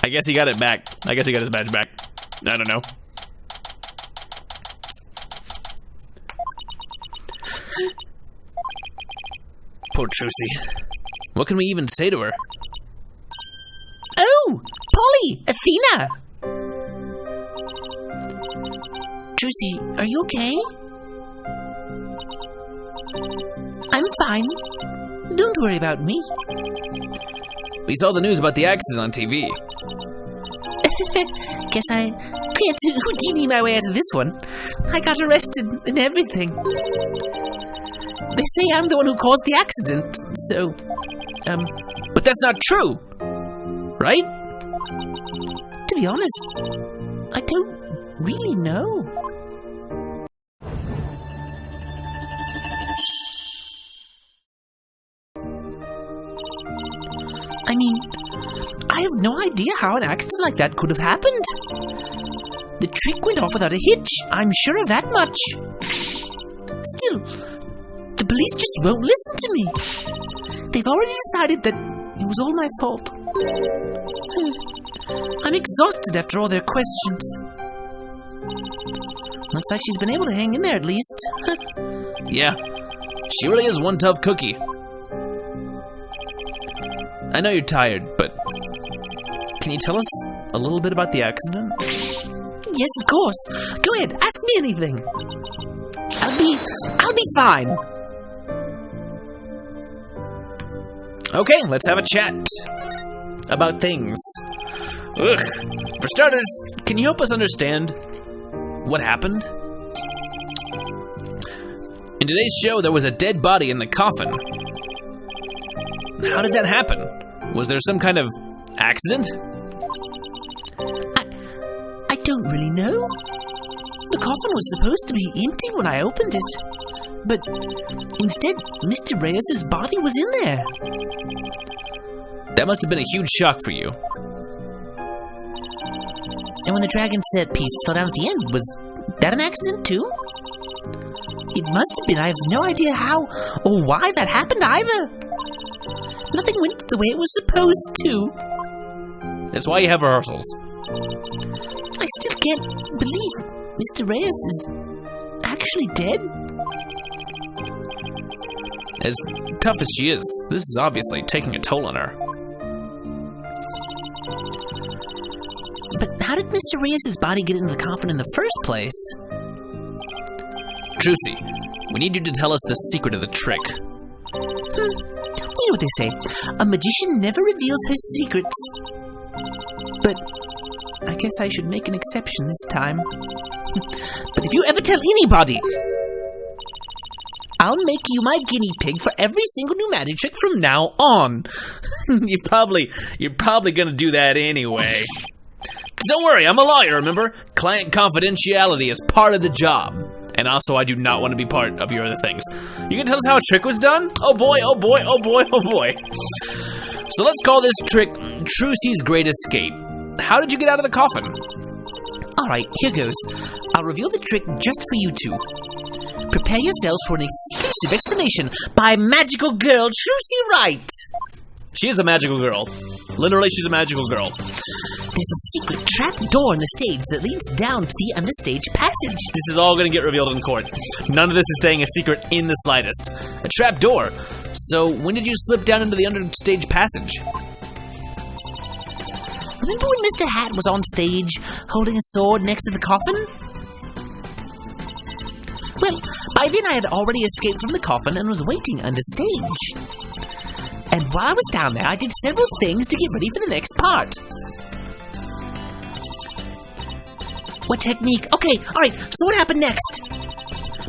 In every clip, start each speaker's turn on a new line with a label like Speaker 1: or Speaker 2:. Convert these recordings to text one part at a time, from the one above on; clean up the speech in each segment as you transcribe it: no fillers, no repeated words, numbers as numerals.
Speaker 1: I guess he got it back. I guess he got his badge back. I don't know. Poor Trucy. What can we even say to her?
Speaker 2: Oh, Polly, Athena. Trucy, are you okay? I'm fine. Don't worry about me.
Speaker 1: We saw the news about the accident on TV.
Speaker 2: Guess I can't Houdini my way out of this one. I got arrested and everything. They say I'm the one who caused the accident, so,
Speaker 1: But that's not true, right?
Speaker 2: To be honest, I don't really know. I mean, I have no idea how an accident like that could have happened. The trick went off without a hitch, I'm sure of that much. Still, the police just won't listen to me. They've already decided that it was all my fault. I'm exhausted after all their questions. Looks like she's been able to hang in there at least.
Speaker 1: Yeah, she really is one tough cookie. I know you're tired, but can you tell us a little bit about the accident?
Speaker 2: Yes, of course. Go ahead, ask me anything. I'll be fine.
Speaker 1: Okay, let's have a chat about things. Ugh. For starters, can you help us understand what happened? In today's show, there was a dead body in the coffin. How did that happen? Was there some kind of accident?
Speaker 2: I don't really know. The coffin was supposed to be empty when I opened it, but instead, Mr. Reyes' body was in there.
Speaker 1: That must have been a huge shock for you.
Speaker 2: And when the dragon set piece fell down at the end, was that an accident too? It must have been. I have no idea how or why that happened either. Nothing went the way it was supposed to.
Speaker 1: That's why you have rehearsals.
Speaker 2: I still can't believe Mr. Reyes is actually dead.
Speaker 1: As tough as she is, this is obviously taking a toll on her.
Speaker 2: But how did Mr. Reyes' body get into the coffin in the first place?
Speaker 1: Trucy, we need you to tell us the secret of the trick.
Speaker 2: You know what they say, a magician never reveals his secrets. But I guess I should make an exception this time. But if you ever tell anybody, I'll make you my guinea pig for every single new magic trick from now on.
Speaker 1: You're probably gonna do that anyway. Don't worry, I'm a lawyer, remember? Client confidentiality is part of the job. And also, I do not want to be part of your other things. You can tell us how a trick was done? Oh boy, oh boy, oh boy, oh boy. So let's call this trick Trucy's Great Escape. How did you get out of the coffin?
Speaker 2: Alright, here goes. I'll reveal the trick just for you two. Prepare yourselves for an exclusive explanation by magical girl Trucy Wright.
Speaker 1: She is a magical girl. Literally, she's a magical girl.
Speaker 2: There's a secret trap door in the stage that leads down to the understage passage.
Speaker 1: This is all going to get revealed in court. None of this is staying a secret in the slightest. A trap door. So, when did you slip down into the understage passage?
Speaker 2: Remember when Mr. Hat was on stage, holding a sword next to the coffin? Well, by then I had already escaped from the coffin and was waiting understage. And while I was down there, I did several things to get ready for the next part. What technique? Okay, alright, so what happened next?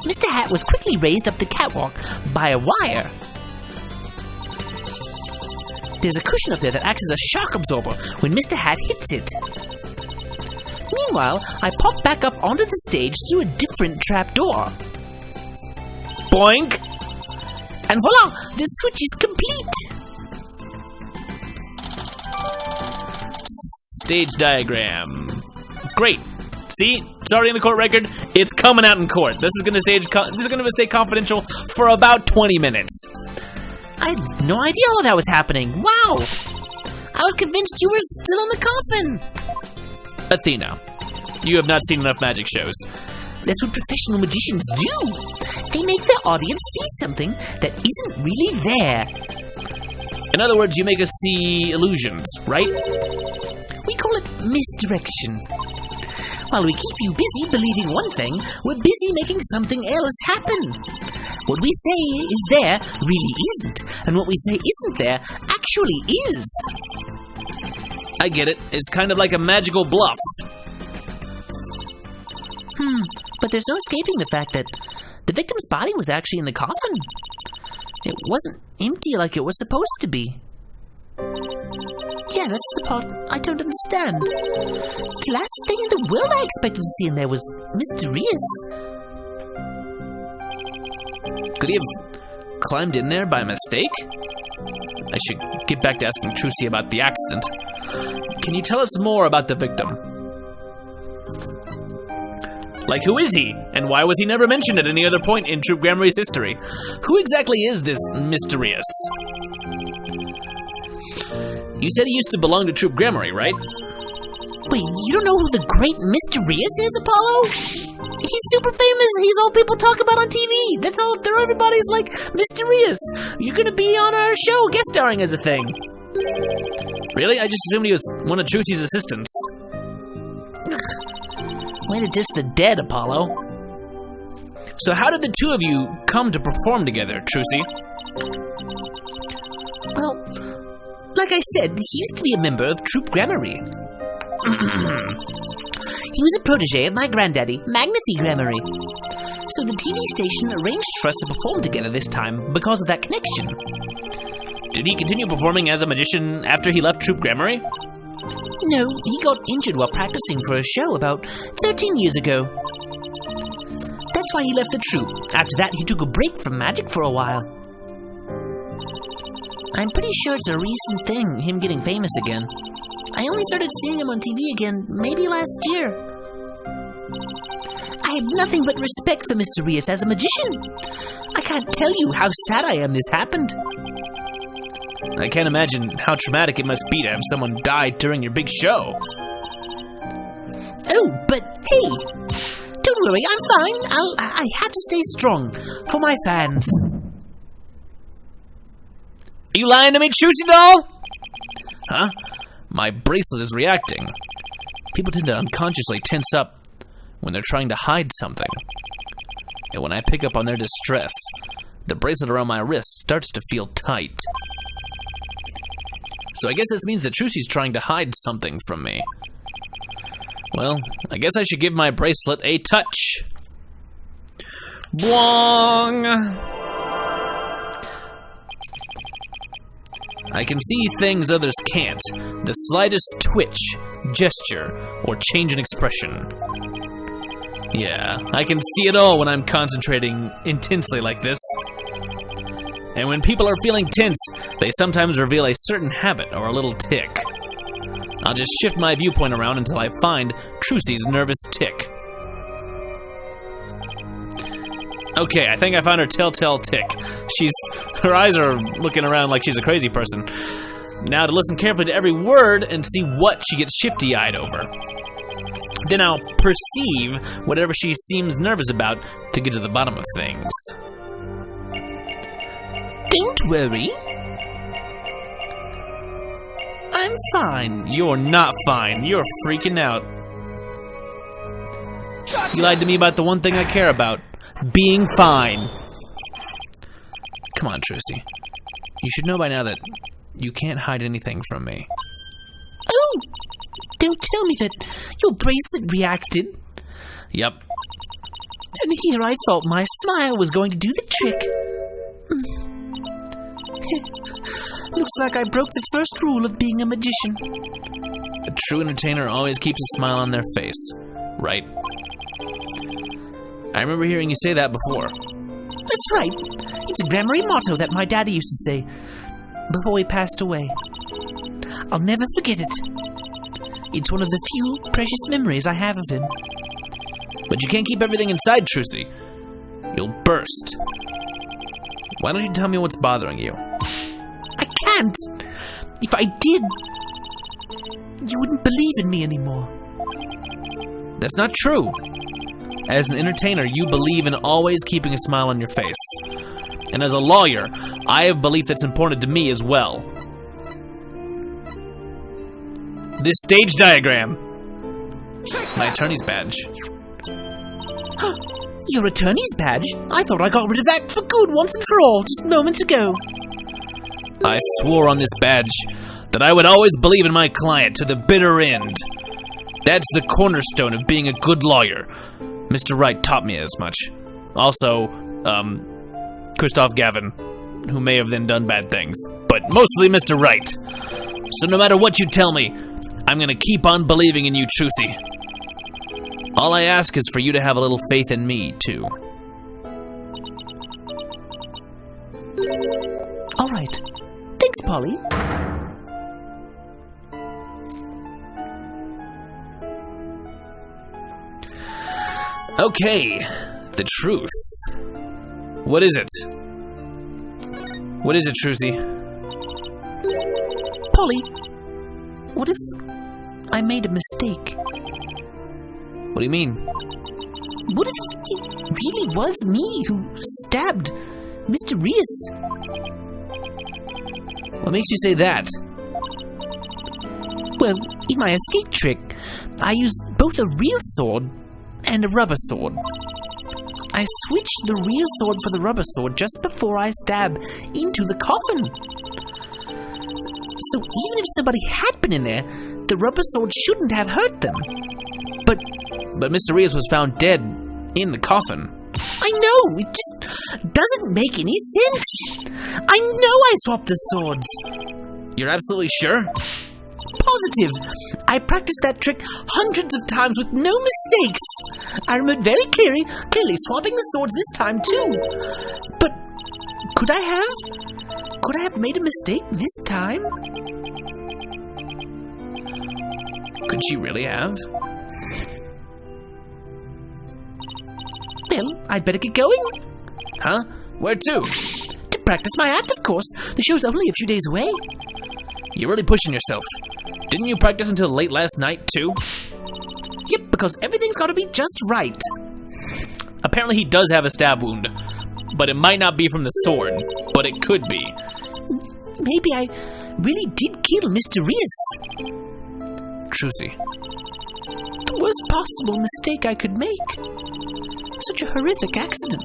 Speaker 2: Mr. Hat was quickly raised up the catwalk by a wire. There's a cushion up there that acts as a shock absorber when Mr. Hat hits it. Meanwhile, I pop back up onto the stage through a different trapdoor.
Speaker 1: Boink!
Speaker 2: And voila! The switch is complete!
Speaker 1: Stage diagram. Great. See? It's already in the court record. It's coming out in court. This is gonna stay confidential for about 20 minutes.
Speaker 2: I had no idea all that was happening. Wow! I was convinced you were still in the coffin.
Speaker 1: Athena, you have not seen enough magic shows.
Speaker 2: That's what professional magicians do. They make their audience see something that isn't really there.
Speaker 1: In other words, you make us see illusions, right?
Speaker 2: We call it misdirection. While we keep you busy believing one thing, we're busy making something else happen. What we say is there really isn't, and what we say isn't there actually is.
Speaker 1: I get it. It's kind of like a magical bluff.
Speaker 2: But there's no escaping the fact that the victim's body was actually in the coffin. It wasn't empty like it was supposed to be. Yeah, that's the part I don't understand. The last thing in the world I expected to see in there was Mr. Reyes.
Speaker 1: Could he have climbed in there by mistake? I should get back to asking Trucy about the accident. Can you tell us more about the victim? Like, who is he? And why was he never mentioned at any other point in Troop Gramarye's history? Who exactly is this Mr. Reyes? You said he used to belong to Troop Gramarye, right?
Speaker 2: Wait, you don't know who the great Mr. Reyes is, Apollo? He's super famous. He's all people talk about on TV. That's all. Everybody's like, Mr. Reyes, you're gonna be on our show guest starring as a thing.
Speaker 1: Really? I just assumed he was one of Trucy's assistants.
Speaker 2: Way to diss the dead, Apollo.
Speaker 1: So how did the two of you come to perform together, Trucy?
Speaker 2: Well, like I said, he used to be a member of Troop Gramarye. He was a protege of my granddaddy, Magnifi Gramarye. So the TV station arranged for us to perform together this time because of that connection.
Speaker 1: Did he continue performing as a magician after he left Troop Gramarye?
Speaker 2: No, he got injured while practicing for a show about 13 years ago. That's why he left the troupe. After that, he took a break from magic for a while. I'm pretty sure it's a recent thing, him getting famous again. I only started seeing him on TV again maybe last year. I have nothing but respect for Mr. Reyes as a magician. I can't tell you how sad I am this happened.
Speaker 1: I can't imagine how traumatic it must be to have someone die during your big show.
Speaker 2: Oh, but hey, don't worry, I'm fine. I have to stay strong for my fans.
Speaker 1: Are you lying to me, Trucy doll? Huh? My bracelet is reacting. People tend to unconsciously tense up when they're trying to hide something. And when I pick up on their distress, the bracelet around my wrist starts to feel tight. So I guess this means that Trucy's trying to hide something from me. Well, I guess I should give my bracelet a touch. Bwong! I can see things others can't. The slightest twitch, gesture, or change in expression. Yeah, I can see it all when I'm concentrating intensely like this. And when people are feeling tense, they sometimes reveal a certain habit or a little tick. I'll just shift my viewpoint around until I find Trucy's nervous tick. Okay, I think I found her telltale tick. Her eyes are looking around like she's a crazy person. Now to listen carefully to every word and see what she gets shifty-eyed over. Then I'll perceive whatever she seems nervous about to get to the bottom of things.
Speaker 2: Don't worry. I'm fine.
Speaker 1: You're not fine. You're freaking out. Gotcha. You lied to me about the one thing I care about. Being fine. Come on, Trucy. You should know by now that you can't hide anything from me.
Speaker 2: Oh! Don't tell me that your bracelet reacted.
Speaker 1: Yep.
Speaker 2: And here I thought my smile was going to do the trick. Looks like I broke the first rule of being a magician.
Speaker 1: A true entertainer always keeps a smile on their face, right? I remember hearing you say that before.
Speaker 2: That's right. It's a Gramarye motto that my daddy used to say before he passed away. I'll never forget it. It's one of the few precious memories I have of him.
Speaker 1: But you can't keep everything inside, Trucy. You'll burst. Why don't you tell me what's bothering you?
Speaker 2: I can't. If I did, you wouldn't believe in me anymore.
Speaker 1: That's not true. As an entertainer, you believe in always keeping a smile on your face. And as a lawyer, I have belief that's important to me as well. This stage diagram. My attorney's badge.
Speaker 2: Your attorney's badge? I thought I got rid of that for good once and for all, just moments ago.
Speaker 1: I swore on this badge that I would always believe in my client to the bitter end. That's the cornerstone of being a good lawyer. Mr. Wright taught me as much. Also, Christoph Gavin, who may have then done bad things, but mostly Mr. Wright. So no matter what you tell me, I'm gonna keep on believing in you, Trucy. All I ask is for you to have a little faith in me, too.
Speaker 2: All right. Thanks, Polly.
Speaker 1: Okay, the truth. What is it? What is it, Trucy?
Speaker 2: Polly, what if I made a mistake?
Speaker 1: What do you mean?
Speaker 2: What if it really was me who stabbed Mr. Reyes?
Speaker 1: What makes you say that?
Speaker 2: Well, in my escape trick, I used both a real sword and a rubber sword. I switched the real sword for the rubber sword just before I stab into the coffin. So even if somebody had been in there, the rubber sword shouldn't have hurt them.
Speaker 1: But Mr. Reyes was found dead in the coffin.
Speaker 2: I know, it just doesn't make any sense. I know I swapped the swords.
Speaker 1: You're absolutely sure?
Speaker 2: Positive. I practiced that trick hundreds of times with no mistakes. I remembered very clearly swapping the swords this time too. But could I have made a mistake this time?
Speaker 1: Could she really have?
Speaker 2: Well, I'd better get going.
Speaker 1: Huh? Where to?
Speaker 2: To practice my act, of course. The show's only a few days away.
Speaker 1: You're really pushing yourself. Didn't you practice until late last night, too?
Speaker 2: Yep, because everything's got to be just right.
Speaker 1: Apparently he does have a stab wound, but it might not be from the sword, but it could be.
Speaker 2: Maybe I really did kill Mr. Reyes.
Speaker 1: Trucy.
Speaker 2: The worst possible mistake I could make. Such a horrific accident.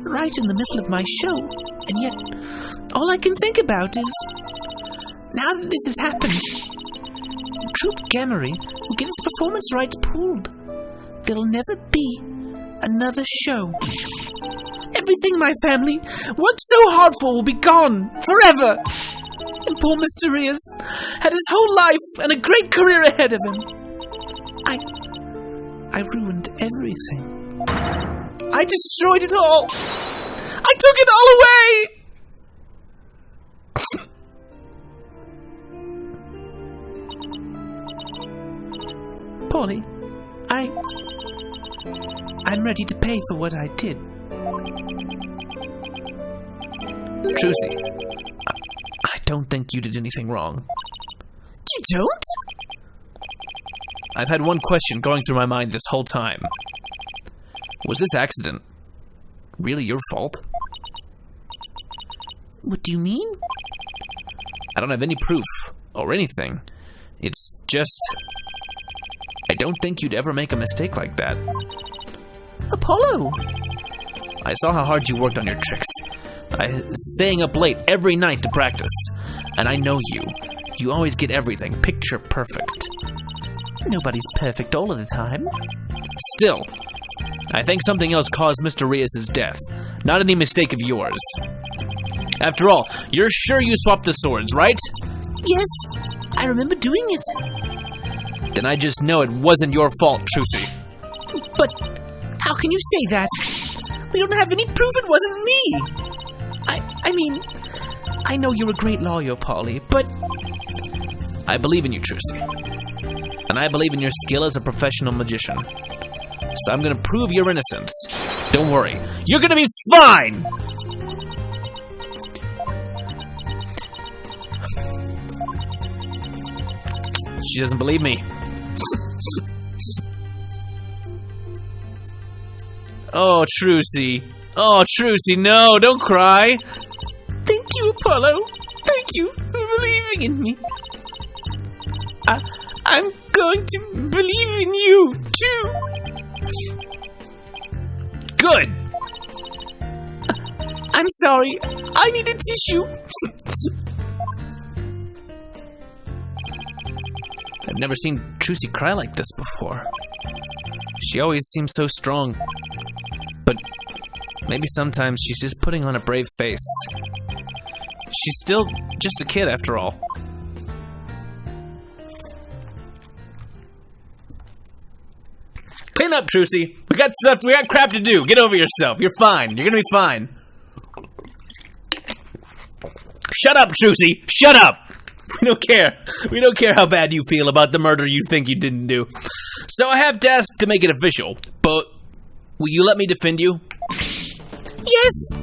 Speaker 2: Right in the middle of my show. And yet, all I can think about is, now that this has happened, Troop Gamery will get its performance rights pulled. There'll never be another show. Everything my family worked so hard for will be gone forever. And poor Mr. Reyes had his whole life and a great career ahead of him. I ruined everything. I destroyed it all. I took it all away. Polly, I'm ready to pay for what I did.
Speaker 1: Trucy, I don't think you did anything wrong.
Speaker 2: You don't?
Speaker 1: I've had one question going through my mind this whole time. Was this accident really your fault?
Speaker 2: What do you mean?
Speaker 1: I don't have any proof or anything. It's just, I don't think you'd ever make a mistake like that.
Speaker 2: Apollo!
Speaker 1: I saw how hard you worked on your tricks. Staying up late every night to practice. And I know you. You always get everything picture perfect.
Speaker 2: Nobody's perfect all of the time.
Speaker 1: Still, I think something else caused Mr. Reyes' death. Not any mistake of yours. After all, you're sure you swapped the swords, right?
Speaker 2: Yes, I remember doing it.
Speaker 1: Then I just know it wasn't your fault, Trucy.
Speaker 2: But how can you say that? We don't have any proof it wasn't me. I mean, I know you're a great lawyer, Polly, but...
Speaker 1: I believe in you, Trucy. And I believe in your skill as a professional magician. So I'm gonna prove your innocence. Don't worry, you're gonna be fine! She doesn't believe me. Oh, Trucy. Oh, Trucy, no, don't cry.
Speaker 2: Thank you, Apollo. Thank you for believing in me. I'm going to believe in you, too.
Speaker 1: Good.
Speaker 2: I'm sorry. I need a tissue.
Speaker 1: I've never seen Trucy cry like this before. She always seems so strong. But maybe sometimes she's just putting on a brave face. She's still just a kid after all. Clean up, Trucy. We got crap to do. Get over yourself. You're fine. You're gonna be fine. Shut up, Trucy. Shut up. We don't care. We don't care how bad you feel about the murder you think you didn't do. So I have to ask to make it official, but will you let me defend you?
Speaker 2: Yes!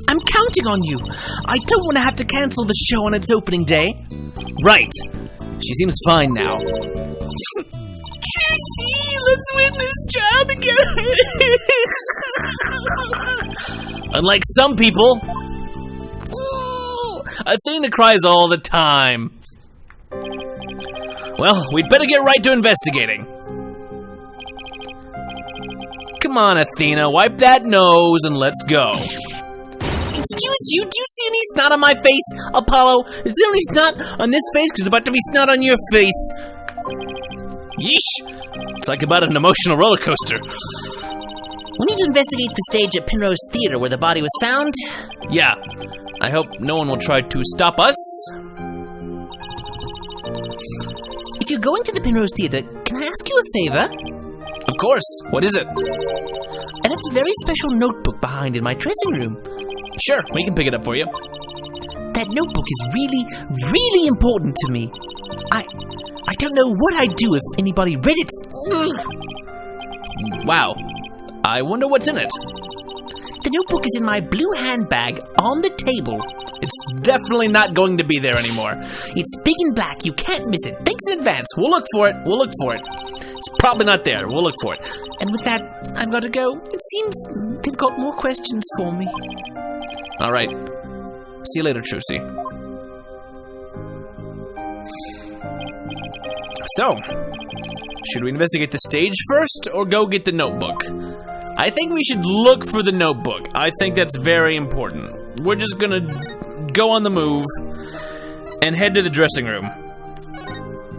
Speaker 2: I'm counting on you. I don't want to have to cancel the show on its opening day.
Speaker 1: Right. She seems fine now.
Speaker 2: Trucy, let's win this trial together.
Speaker 1: Unlike some people, Athena cries all the time. Well, we'd better get right to investigating. Come on, Athena, wipe that nose and let's go.
Speaker 2: Excuse you, do you see any snot on my face, Apollo? Is there any snot on this face? Because there's about to be snot on your face.
Speaker 1: Yeesh. It's like about an emotional roller coaster.
Speaker 2: We need to investigate the stage at Penrose Theater where the body was found.
Speaker 1: Yeah. I hope no one will try to stop us.
Speaker 2: If you're going to the Penrose Theater, can I ask you a favor?
Speaker 1: Of course. What is it?
Speaker 2: I left a very special notebook behind in my dressing room.
Speaker 1: Sure, we can pick it up for you.
Speaker 2: That notebook is really, really important to me. I don't know what I'd do if anybody read it.
Speaker 1: Wow. I wonder what's in it.
Speaker 2: The notebook is in my blue handbag on the table.
Speaker 1: It's definitely not going to be there anymore.
Speaker 2: It's big and black. You can't miss it.
Speaker 1: Thanks in advance. We'll look for it. We'll look for it. It's probably not there. We'll look for it.
Speaker 2: And with that, I've got to go. It seems they've got more questions for me.
Speaker 1: All right. See you later, Trucy. So, should we investigate the stage first or go get the notebook? I think we should look for the notebook. I think that's very important. We're just gonna go on the move and head to the dressing room.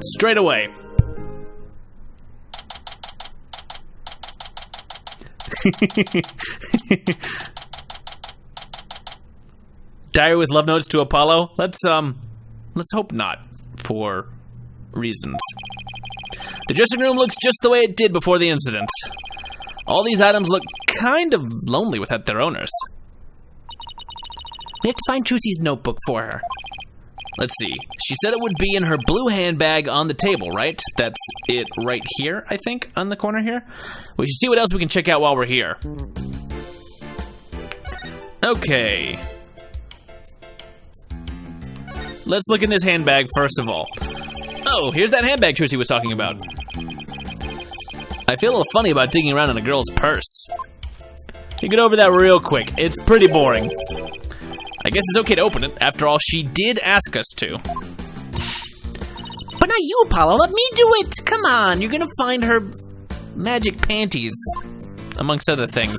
Speaker 1: Straight away. Diary with love notes to Apollo? Let's hope not, for reasons. The dressing room looks just the way it did before the incident. All these items look kind of lonely without their owners.
Speaker 2: We have to find Trucy's notebook for her.
Speaker 1: Let's see. She said it would be in her blue handbag on the table, right? That's it right here, I think, on the corner here. We should see what else we can check out while we're here. Okay. Let's look in this handbag first of all. Oh, here's that handbag Trucy was talking about. I feel a little funny about digging around in a girl's purse. You get over that real quick. It's pretty boring. I guess it's okay to open it. After all, she did ask us to.
Speaker 2: But not you, Apollo. Let me do it. Come on. You're gonna find her
Speaker 1: magic panties, amongst other things.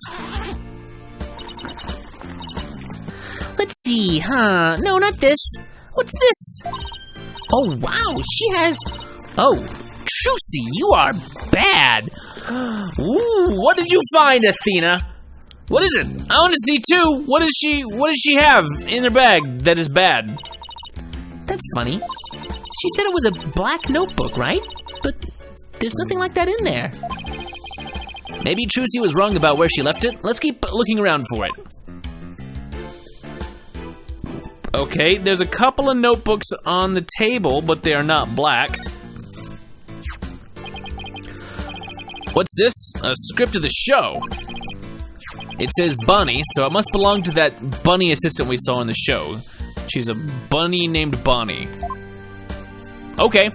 Speaker 2: Let's see, huh? No, not this. What's this? Oh, wow. She has... Oh, Trucy, you are bad.
Speaker 1: Ooh, what did you find, Athena? What is it? I want to see too. What does she have in her bag that is bad?
Speaker 2: That's funny. She said it was a black notebook, right? But there's nothing like that in there.
Speaker 1: Maybe Trucy was wrong about where she left it. Let's keep looking around for it. Okay, there's a couple of notebooks on the table, but they are not black. What's this? A script of the show. It says Bunny, so it must belong to that bunny assistant we saw in the show. She's a bunny named Bonnie. Okay,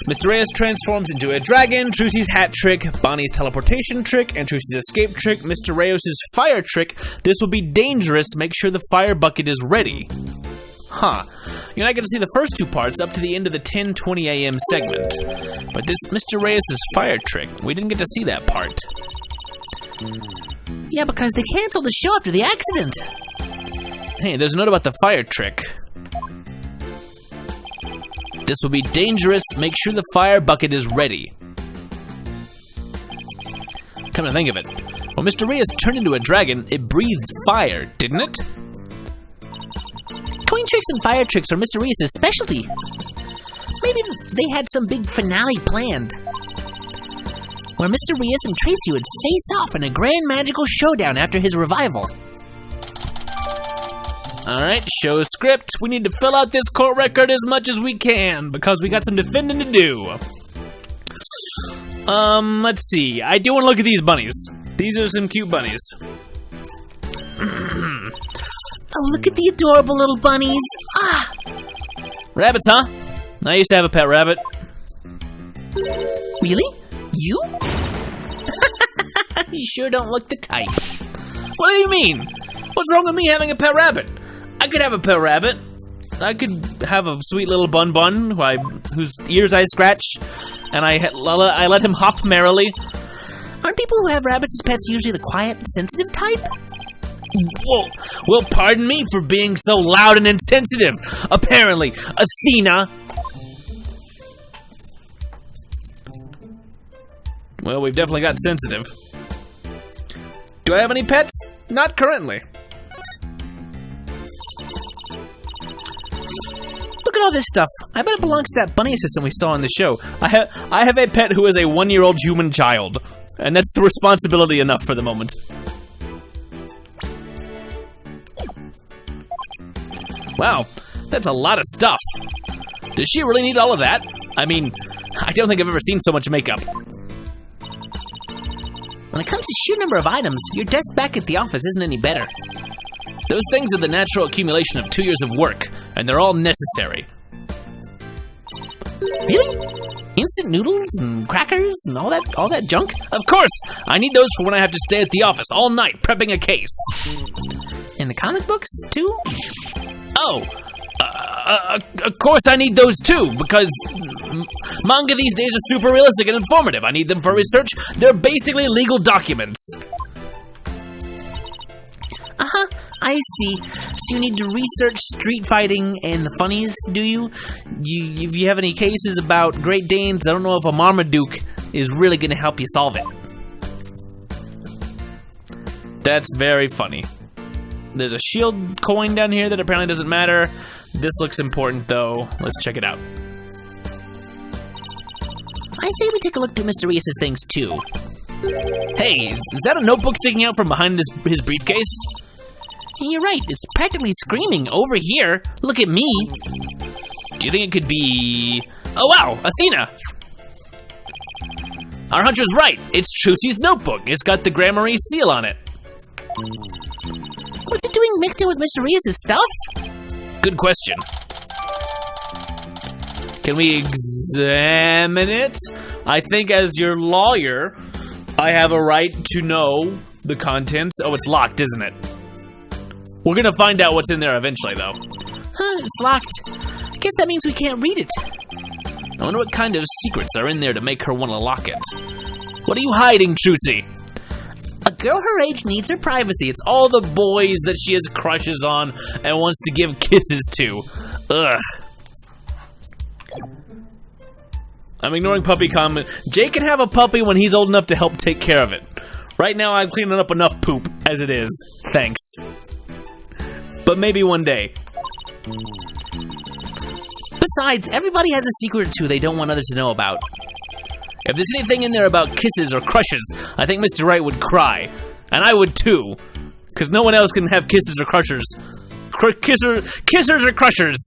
Speaker 1: Mr. Reyes transforms into a dragon, Trucy's hat trick, Bonnie's teleportation trick, and Trucy's escape trick, Mr. Reyes' fire trick. This will be dangerous. Make sure the fire bucket is ready. Huh. You're not going to see the first two parts up to the end of the 10:20 a.m. segment. But this Mr. Reyes' fire trick, we didn't get to see that part.
Speaker 2: Yeah, because they canceled the show after the accident.
Speaker 1: Hey, there's a note about the fire trick. This will be dangerous. Make sure the fire bucket is ready. Come to think of it, when Mr. Reyes turned into a dragon, it breathed fire, didn't it?
Speaker 2: Coin tricks and fire tricks are Mr. Reyes' specialty. Maybe they had some big finale planned, where Mr. Reyes and Trucy would face off in a grand magical showdown after his revival.
Speaker 1: Alright, show script. We need to fill out this court record as much as we can, because we got some defending to do. Let's see. I do want to look at these bunnies. These are some cute bunnies.
Speaker 2: Oh, look at the adorable little bunnies. Ah!
Speaker 1: Rabbits, huh? I used to have a pet rabbit.
Speaker 2: Really? You? You sure don't look the type.
Speaker 1: What do you mean? What's wrong with me having a pet rabbit? I could have a pet rabbit. I could have a sweet little bun whose ears I scratch, and I let him hop merrily.
Speaker 2: Aren't people who have rabbits as pets usually the quiet, sensitive type?
Speaker 1: Well, pardon me for being so loud and insensitive. Apparently, Athena. Well, we've definitely got sensitive. Do I have any pets? Not currently.
Speaker 2: Look at all this stuff. I bet it belongs to that bunny assistant we saw in the show.
Speaker 1: I have a pet who is a 1-year-old human child, and that's responsibility enough for the moment. Wow, that's a lot of stuff. Does she really need all of that? I mean, I don't think I've ever seen so much makeup.
Speaker 2: When it comes to sheer number of items, your desk back at the office isn't any better.
Speaker 1: Those things are the natural accumulation of 2 years of work, and they're all necessary.
Speaker 2: Really? Instant noodles and crackers and all that junk?
Speaker 1: Of course! I need those for when I have to stay at the office all night prepping a case.
Speaker 2: And the comic books, too?
Speaker 1: Oh, of course I need those too, because manga these days are super realistic and informative. I need them for research. They're basically legal documents.
Speaker 2: Uh-huh, I see. So you need to research street fighting and the funnies, do you? If you have any cases about Great Danes, I don't know if a Marmaduke is really going to help you solve it.
Speaker 1: That's very funny. There's a shield coin down here that apparently doesn't matter. This looks important, though. Let's check it out.
Speaker 2: I say we take a look at Mr. Reyes' things, too.
Speaker 1: Hey, is that a notebook sticking out from behind his briefcase?
Speaker 2: You're right. It's practically screaming, over here. Look at me.
Speaker 1: Do you think it could be... Oh, wow, Athena! Our hunter's right. It's Trucy's notebook. It's got the Gramarye seal on it.
Speaker 2: What's it doing mixed in with Mr. Reyes' stuff?
Speaker 1: Good question. Can we examine it? I think as your lawyer, I have a right to know the contents. Oh, it's locked, isn't it? We're gonna find out what's in there eventually, though.
Speaker 2: Huh, it's locked. Guess that means we can't read it.
Speaker 1: I wonder what kind of secrets are in there to make her want to lock it. What are you hiding, Trucy?
Speaker 2: A girl her age needs her privacy.
Speaker 1: It's all the boys that she has crushes on and wants to give kisses to. Ugh. I'm ignoring puppy comment. Jay can have a puppy when he's old enough to help take care of it. Right now, I'm cleaning up enough poop as it is. Thanks. But maybe one day.
Speaker 2: Besides, everybody has a secret or two they don't want others to know about.
Speaker 1: If there's anything in there about kisses or crushes, I think Mr. Wright would cry. And I would too. Because no one else can have kisses or crushers. Kissers or crushers.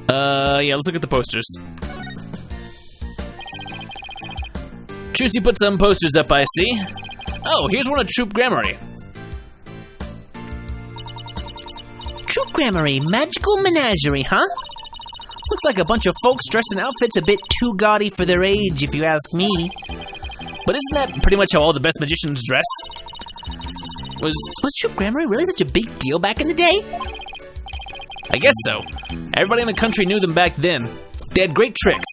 Speaker 1: Yeah, let's look at the posters. Trucy put some posters up, I see. Oh, here's one of Troop Gramarye.
Speaker 2: Troop Grammary, magical menagerie, huh? Looks like a bunch of folks dressed in outfits a bit too gaudy for their age, if you ask me.
Speaker 1: But isn't that pretty much how all the best magicians dress?
Speaker 2: Was Troop Grammary really such a big deal back in the day?
Speaker 1: I guess so. Everybody in the country knew them back then. They had great tricks,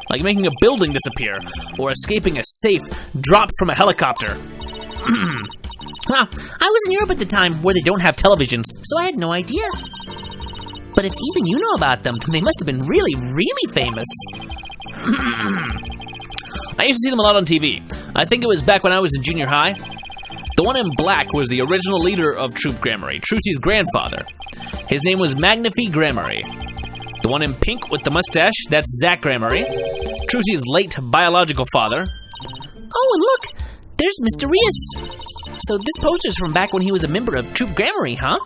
Speaker 1: like making a building disappear, or escaping a safe dropped from a helicopter.
Speaker 2: Well, I was in Europe at the time where they don't have televisions, so I had no idea. But if even you know about them, then they must have been really, really famous.
Speaker 1: I used to see them a lot on TV. I think it was back when I was in junior high. The one in black was the original leader of Troop Grammary, Trucy's grandfather. His name was Magnify Grammary. The one in pink with the mustache, that's Zach Grammary, Trucy's late biological father.
Speaker 2: Oh, and look, there's Mr. Reyes. So this poster's from back when he was a member of Troop Grammary, huh?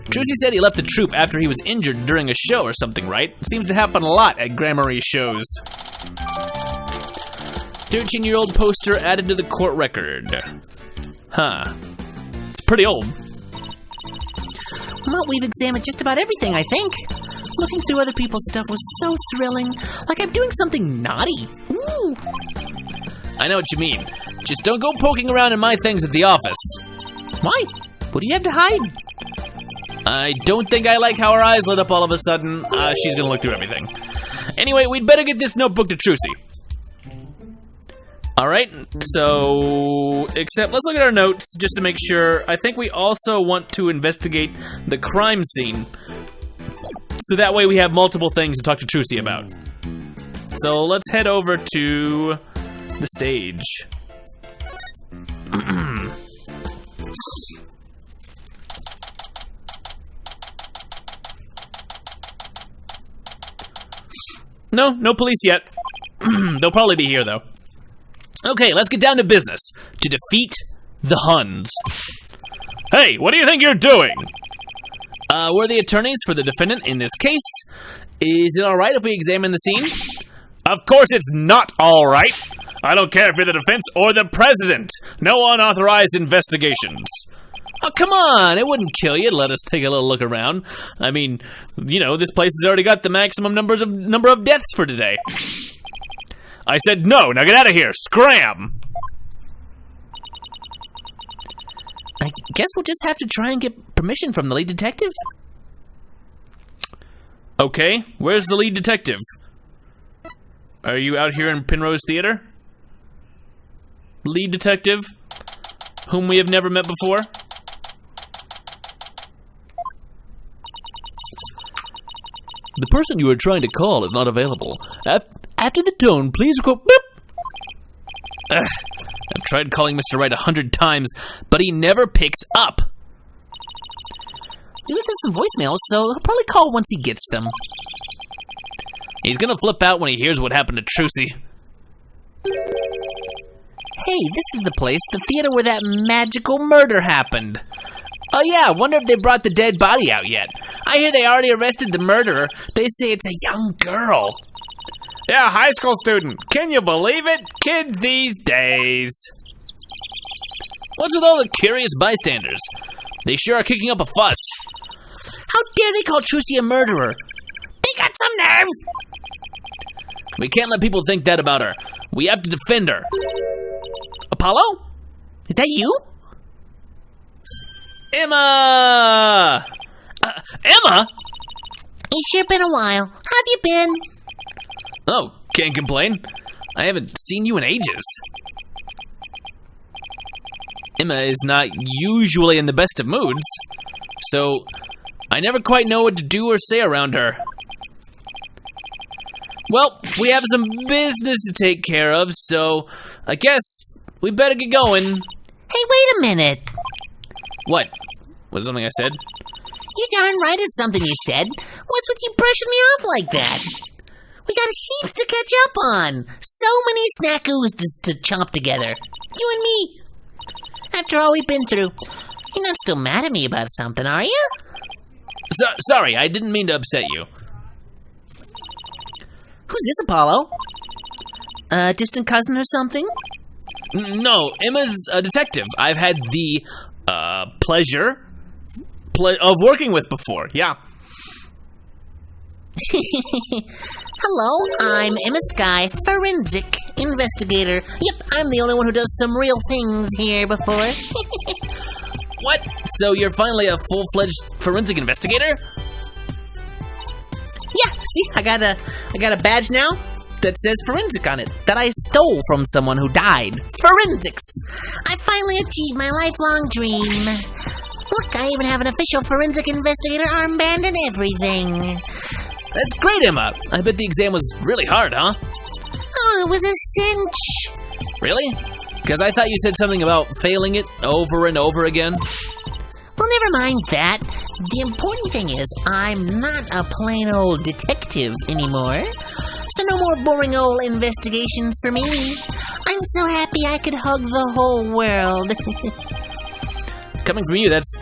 Speaker 1: Trucy said he left the troop after he was injured during a show or something, right? Seems to happen a lot at Grammary shows. 13-year-old poster added to the court record. Huh. It's pretty old.
Speaker 2: Well, we've examined just about everything, I think. Looking through other people's stuff was so thrilling. Like I'm doing something naughty. Ooh.
Speaker 1: I know what you mean. Just don't go poking around in my things at the office.
Speaker 2: Why? What do you have to hide?
Speaker 1: I don't think I like how her eyes lit up all of a sudden. She's gonna look through everything. Anyway, we'd better get this notebook to Trucy. Alright, so, except let's look at our notes just to make sure. I think we also want to investigate the crime scene. So that way we have multiple things to talk to Trucy about. So let's head over to the stage. No police yet. They'll probably be here though. Okay, let's get down to business. To defeat the Huns. Hey, what do you think you're doing? We're the attorneys for the defendant in this case. Is it alright if we examine the scene? Of course it's not alright. I don't care if you're the defense or the president. No unauthorized investigations. Oh, come on, it wouldn't kill you to let us take a little look around. I mean, you know, this place has already got the maximum number of deaths for today. I said no, now get out of here, scram!
Speaker 2: I guess we'll just have to try and get permission from the lead detective.
Speaker 1: Okay, where's the lead detective? Are you out here in Penrose Theater? Lead detective, whom we have never met before? The person you are trying to call is not available. After the tone, please record. I've tried calling Mr. Wright 100 times, but he never picks up.
Speaker 2: We left him some voicemails, so he'll probably call once he gets them.
Speaker 1: He's gonna flip out when he hears what happened to Trucy.
Speaker 2: Hey, this is the place, the theater where that magical murder happened.
Speaker 1: Oh yeah, wonder if they brought the dead body out yet. I hear they already arrested the murderer. They say it's a young girl. Yeah, high school student. Can you believe it? Kids these days. What's with all the curious bystanders? They sure are kicking up a fuss.
Speaker 2: How dare they call Trucy a murderer? They got some nerve!
Speaker 1: We can't let people think that about her. We have to defend her.
Speaker 2: Apollo? Is that you?
Speaker 1: Emma! Emma?
Speaker 2: It's sure been a while. How have you been?
Speaker 1: Oh, can't complain. I haven't seen you in ages. Emma is not usually in the best of moods, so I never quite know what to do or say around her. Well, we have some business to take care of, so I guess we better get going.
Speaker 2: Hey, wait a minute.
Speaker 1: What? Was it something I said?
Speaker 2: You're darn right it's something you said. What's with you brushing me off like that? We got heaps to catch up on. So many snackoos to chomp together. You and me. After all we've been through, you're not still mad at me about something, are you?
Speaker 1: Sorry, I didn't mean to upset you.
Speaker 2: Who's this, Apollo? A distant cousin or something?
Speaker 1: No, Emma's a detective I've had the pleasure of working with before, yeah.
Speaker 2: Hello, I'm Emma Sky, Forensic Investigator. Yep, I'm the only one who does some real things here before.
Speaker 1: What? So you're finally a full-fledged forensic investigator?
Speaker 2: Yeah, see, I got a badge now that says forensic on it, that I stole from someone who died. Forensics! I finally achieved my lifelong dream. Look, I even have an official forensic investigator armband and everything.
Speaker 1: That's great, Emma. I bet the exam was really hard, huh?
Speaker 2: Oh, it was a cinch.
Speaker 1: Really? Because I thought you said something about failing it over and over again.
Speaker 2: Well, never mind that. The important thing is, I'm not a plain old detective anymore. So no more boring old investigations for me. I'm so happy I could hug the whole world.
Speaker 1: Coming from you, that's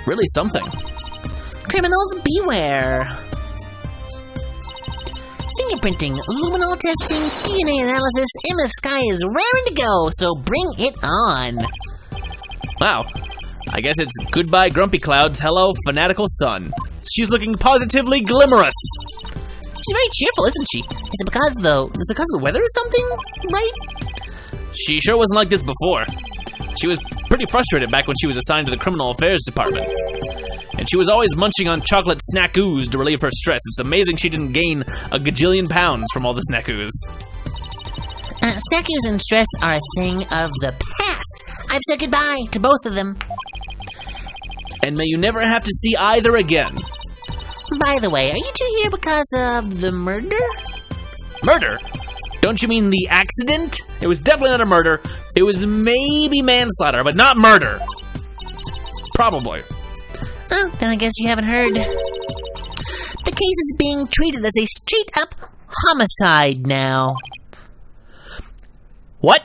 Speaker 1: really something.
Speaker 2: Criminals beware. Fingerprinting, luminol testing, DNA analysis, Emma Sky is raring to go, so bring it on.
Speaker 1: Wow. I guess it's goodbye grumpy clouds, hello fanatical sun. She's looking positively glimmerous.
Speaker 2: She's very cheerful, isn't she? Is it because of the weather or something, right?
Speaker 1: She sure wasn't like this before. She was pretty frustrated back when she was assigned to the criminal affairs department. And she was always munching on chocolate snackoos to relieve her stress. It's amazing she didn't gain a gajillion pounds from all the snackoos.
Speaker 2: Snackoos and stress are a thing of the past. I've said goodbye to both of them.
Speaker 1: And may you never have to see either again.
Speaker 2: By the way, are you two here because of the murder?
Speaker 1: Murder? Don't you mean the accident? It was definitely not a murder. It was maybe manslaughter, but not murder. Probably.
Speaker 2: Oh, then I guess you haven't heard. The case is being treated as a straight-up homicide now.
Speaker 1: What?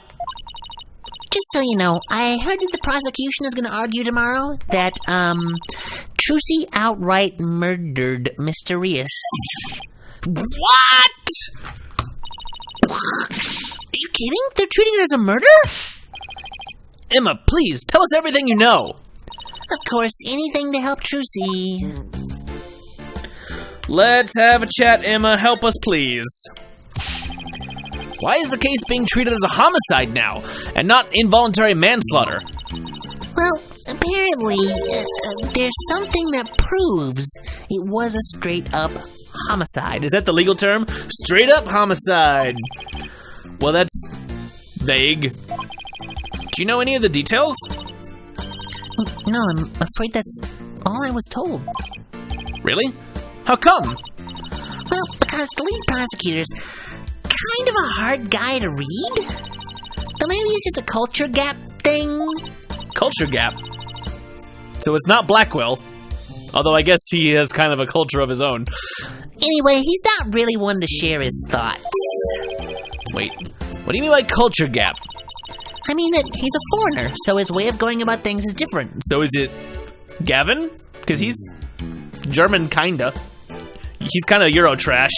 Speaker 2: Just so you know, I heard that the prosecution is going to argue tomorrow that, Trucy outright murdered Mr. Reyes.
Speaker 1: What?
Speaker 2: Are you kidding? They're treating it as a murder?
Speaker 1: Emma, please, tell us everything you know.
Speaker 2: Of course, anything to help Trucy.
Speaker 1: Let's have a chat, Emma. Help us, please. Why is the case being treated as a homicide now, and not involuntary manslaughter?
Speaker 2: Well, apparently, there's something that proves it was a straight-up homicide.
Speaker 1: Is that the legal term? Straight-up homicide. Well, that's vague. Do you know any of the details?
Speaker 2: No, I'm afraid that's all I was told.
Speaker 1: Really? How come?
Speaker 2: Well, because the lead prosecutor's kind of a hard guy to read. So maybe it's just a culture gap thing.
Speaker 1: Culture gap? So it's not Blackwell. Although I guess he has kind of a culture of his own.
Speaker 2: Anyway, he's not really one to share his thoughts.
Speaker 1: Wait, what do you mean by culture gap?
Speaker 2: I mean that he's a foreigner, so his way of going about things is different.
Speaker 1: So is it Gavin? Because he's German, kinda. He's kind of Euro trash.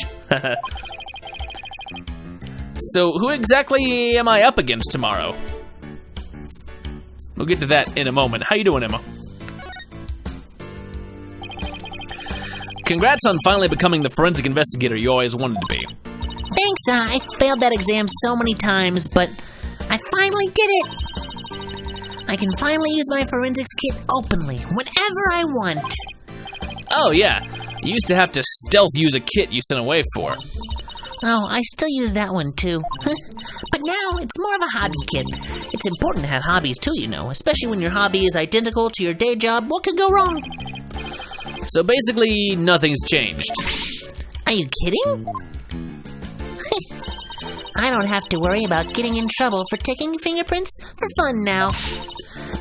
Speaker 1: So who exactly am I up against tomorrow? We'll get to that in a moment. How you doing, Emma? Congrats on finally becoming the forensic investigator you always wanted to be.
Speaker 2: Thanks, I failed that exam so many times, but I finally did it! I can finally use my forensics kit openly, whenever I want.
Speaker 1: Oh yeah, you used to have to stealth use a kit you sent away for.
Speaker 2: Oh, I still use that one too. But now, it's more of a hobby kit. It's important to have hobbies too, you know, especially when your hobby is identical to your day job. What could go wrong?
Speaker 1: So basically, nothing's changed.
Speaker 2: Are you kidding? I don't have to worry about getting in trouble for taking fingerprints for fun now.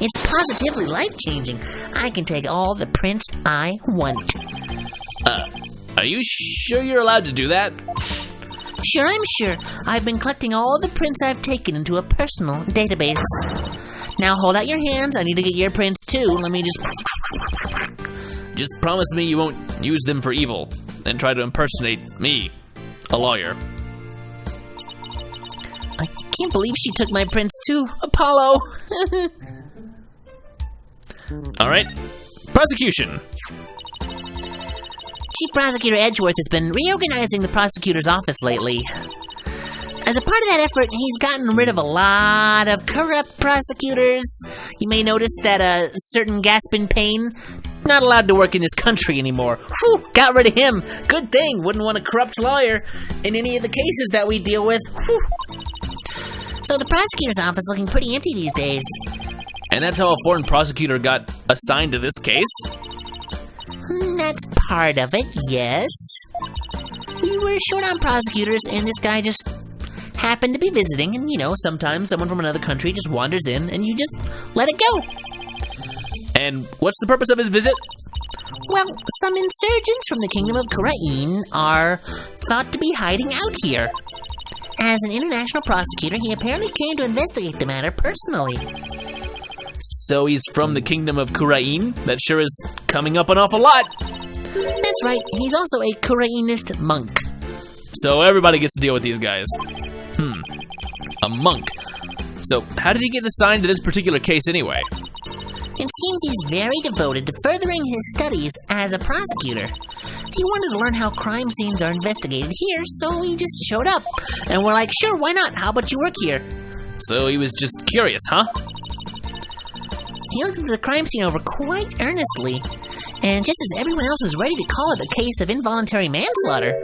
Speaker 2: It's positively life-changing. I can take all the prints I want.
Speaker 1: Are you sure you're allowed to do that?
Speaker 2: Sure, I'm sure. I've been collecting all the prints I've taken into a personal database. Now hold out your hands. I need to get your prints too. Let me
Speaker 1: Just promise me you won't use them for evil and try to impersonate me, a lawyer.
Speaker 2: I can't believe she took my prince too. Apollo.
Speaker 1: All right. Prosecution.
Speaker 2: Chief Prosecutor Edgeworth has been reorganizing the prosecutor's office lately. As a part of that effort, he's gotten rid of a lot of corrupt prosecutors. You may notice that a certain Gaspin Payne, not allowed to work in this country anymore. Whew, got rid of him. Good thing. Wouldn't want a corrupt lawyer in any of the cases that we deal with. Whew. So the prosecutor's office is looking pretty empty these days.
Speaker 1: And that's how a foreign prosecutor got assigned to this case?
Speaker 2: That's part of it, yes. We were short on prosecutors, and this guy just happened to be visiting, and you know, sometimes someone from another country just wanders in, and you just let it go.
Speaker 1: And what's the purpose of his visit?
Speaker 2: Well, some insurgents from the Kingdom of Hooray are thought to be hiding out here. As an international prosecutor, he apparently came to investigate the matter personally.
Speaker 1: So he's from the Kingdom of Hooray? That sure is coming up an awful lot.
Speaker 2: That's right, he's also a Hooraynist monk.
Speaker 1: So everybody gets to deal with these guys. A monk. So how did he get assigned to this particular case anyway?
Speaker 2: It seems he's very devoted to furthering his studies as a prosecutor. He wanted to learn how crime scenes are investigated here, so he just showed up. And we're like, sure, why not? How about you work here?
Speaker 1: So he was just curious, huh?
Speaker 2: He looked at the crime scene over quite earnestly, and just as everyone else was ready to call it a case of involuntary manslaughter.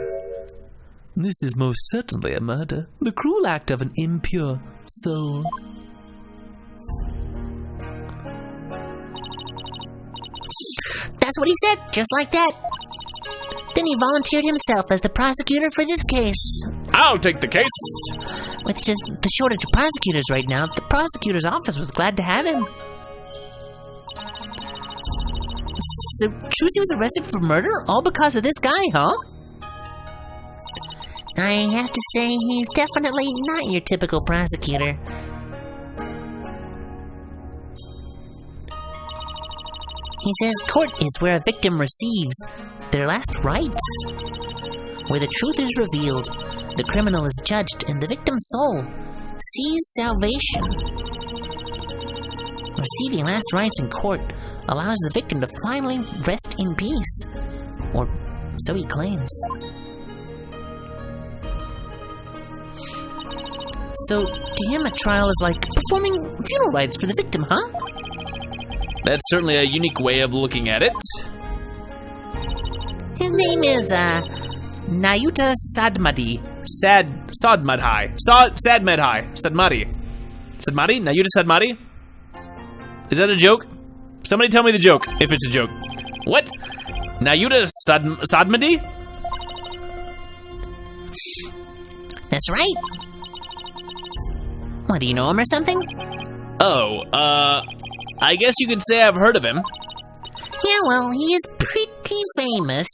Speaker 3: This is most certainly a murder, the cruel act of an impure soul.
Speaker 2: That's what he said, just like that. Then he volunteered himself as the prosecutor for this case.
Speaker 1: I'll take the case.
Speaker 2: With the shortage of prosecutors right now, the prosecutor's office was glad to have him. So Trucy was arrested for murder, all because of this guy, huh? I have to say, he's definitely not your typical prosecutor. He says court is where a victim receives their last rites. Where the truth is revealed, the criminal is judged, and the victim's soul sees salvation. Receiving last rites in court allows the victim to finally rest in peace. Or so he claims. So, to him, a trial is like performing funeral rites for the victim, huh?
Speaker 1: That's certainly a unique way of looking at it.
Speaker 2: His name is, Nayuta Sadmadi.
Speaker 1: Sadmadi. Nayuta Sadmadi? Is that a joke? Somebody tell me the joke, if it's a joke. What? Nayuta Sadmadi?
Speaker 2: That's right. What, do you know him or something?
Speaker 1: Oh, I guess you could say I've heard of him.
Speaker 2: Yeah, well, he is pretty famous.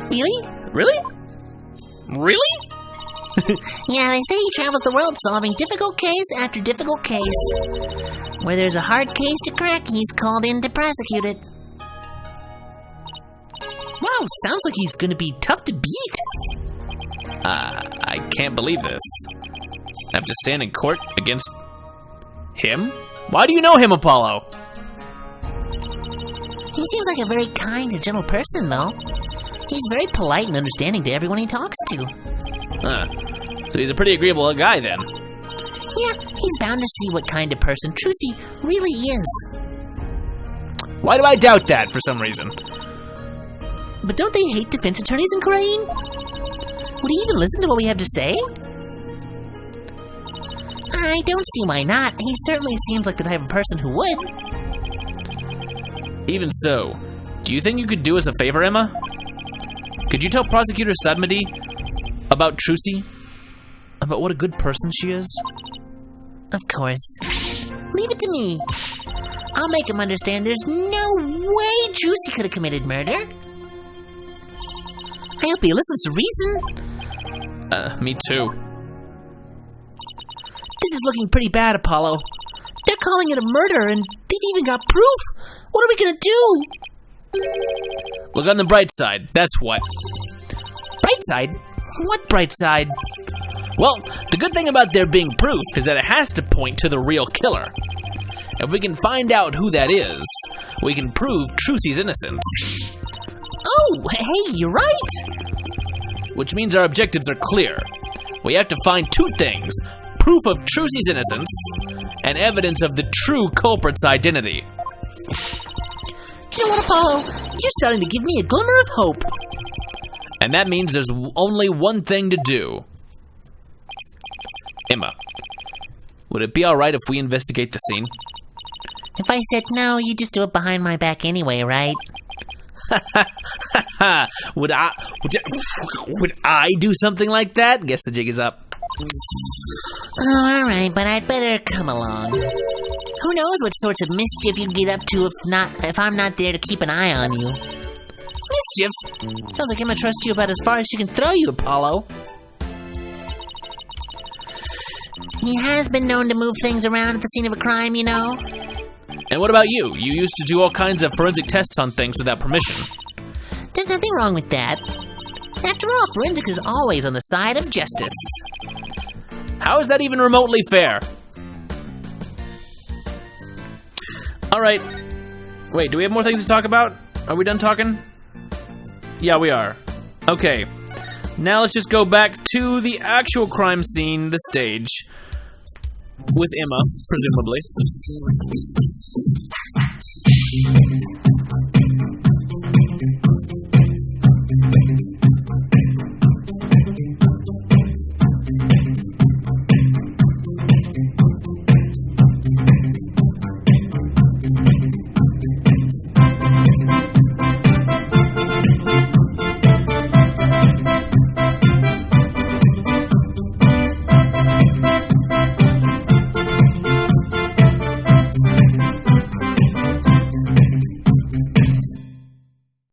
Speaker 2: Really?
Speaker 1: Really?
Speaker 2: Yeah, they say he travels the world solving difficult case after difficult case. Where there's a hard case to crack, he's called in to prosecute it.
Speaker 3: Wow, sounds like he's gonna be tough to beat.
Speaker 1: I can't believe this. I have to stand in court against him? Why do you know him, Apollo?
Speaker 2: He seems like a very kind and gentle person, though. He's very polite and understanding to everyone he talks to.
Speaker 1: So he's a pretty agreeable guy, then.
Speaker 2: Yeah, he's bound to see what kind of person Trucy really is.
Speaker 1: Why do I doubt that, for some reason?
Speaker 2: But don't they hate defense attorneys in Korean? Would he even listen to what we have to say? I don't see why not. He certainly seems like the type of person who would.
Speaker 1: Even so, do you think you could do us a favor, Emma? Could you tell Prosecutor Sadmadi about Trucy? About what a good person she is?
Speaker 2: Of course. Leave it to me. I'll make him understand there's no way Trucy could have committed murder. I hope he listens to reason.
Speaker 1: Me too.
Speaker 2: This is looking pretty bad, Apollo. They're calling it a murder, and they've even got proof. What are we gonna do?
Speaker 1: Look on the bright side, that's what.
Speaker 3: Bright side? What bright side?
Speaker 1: Well, the good thing about there being proof is that it has to point to the real killer. If we can find out who that is, we can prove Trucy's innocence.
Speaker 2: Oh, hey, you're right.
Speaker 1: Which means our objectives are clear. We have to find two things: proof of Trucy's innocence and evidence of the true culprit's identity.
Speaker 2: You know what, Apollo? You're starting to give me a glimmer of hope.
Speaker 1: And that means there's only one thing to do. Emma, would it be alright if we investigate the scene?
Speaker 2: If I said no, you just do it behind my back anyway, right?
Speaker 1: Would I do something like that? Guess the jig is up.
Speaker 2: Oh, alright, but I'd better come along. Who knows what sorts of mischief you'd get up to if I'm not there to keep an eye on you. Mischief? Sounds like Emma trusts you about as far as she can throw you, Apollo. He has been known to move things around at the scene of a crime, you know.
Speaker 1: And what about you? You used to do all kinds of forensic tests on things without permission.
Speaker 2: There's nothing wrong with that. After all, forensics is always on the side of justice.
Speaker 1: How is that even remotely fair? Alright. Wait, do we have more things to talk about? Are we done talking? Yeah, we are. Okay. Now let's just go back to the actual crime scene, the stage. With Emma, presumably.